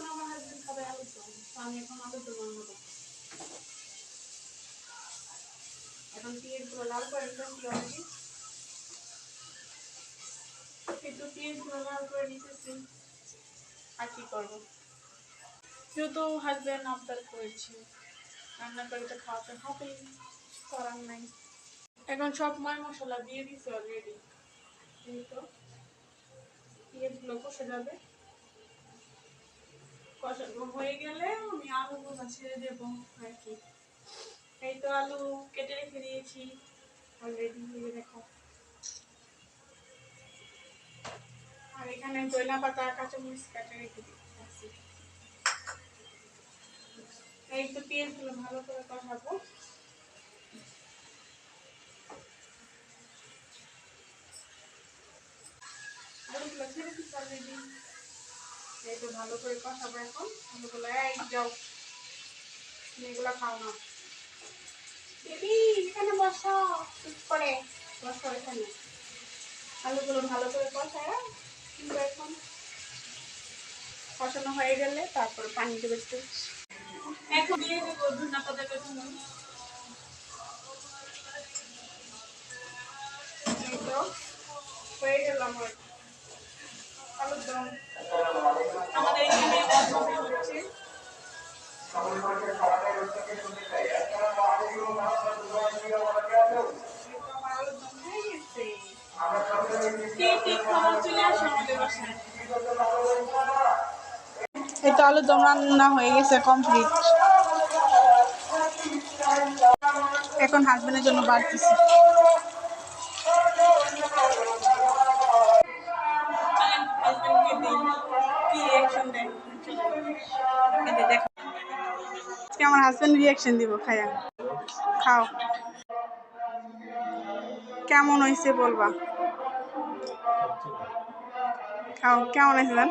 এখন আমার হাজবেন্ড খাবে আলুর দম, তো আমি এখন আলুর দম রান্না করবো। এখন পেঁয়াজগুলো লাল করে নিতেছি অলরেডি, কিন্তু পেঁয়াজগুলো লাল করে নিতেছি। আর কি করবো, যেহেতু হাজবেন্ড আবদার করেছে রান্না করে তো খাওয়াতে হবেই, করার নাই। এখন সব মশলা দিয়ে দিচ্ছে অলরেডি, তো পেঁয়াজগুলো কষে যাবে। কষানো হয়ে গেলে আমি আলুগুলো ছেড়ে দেবো আর কি। এই তো আলু কেটে রেখে দিয়েছি অলরেডি, দেখো। আর এখানে ধনিয়া পাতা কাঁচামরিচ কেটে রেখে দিয়েছি। এই তো পেঁয়াজগুলো ভালো করে কষাবো। আলুগুলো ছেড়ে দিচ্ছি অলরেডি, এই তো ভালো করে কষাবো এখন আলুগুলো। এই যাও, এগুলো খাও না বেবি, এখানে বসো, চুপ করে বসো এখানে। আলুগুলো ভালো করে কষায় কিন্তু এখন কষানো হয়ে গেলে তারপর পানি দেবে একটু। এখন দিয়ে দেবো ধনিয়া পাতা কুচি। এই তো হয়ে গেল আমার আলুর দম। আমাদের এখানে হচ্ছে এই তো আলুর দম রান্না হয়ে গেছে কমপ্লিট। এখন হাজবেন্ডের জন্য বাড়তেছি। আমার হাজবেন্ড রিয়াকশন দিব খায়া। খাও, কেমন হয়েছে বলবা। খাও, কেমন হয়েছে জান।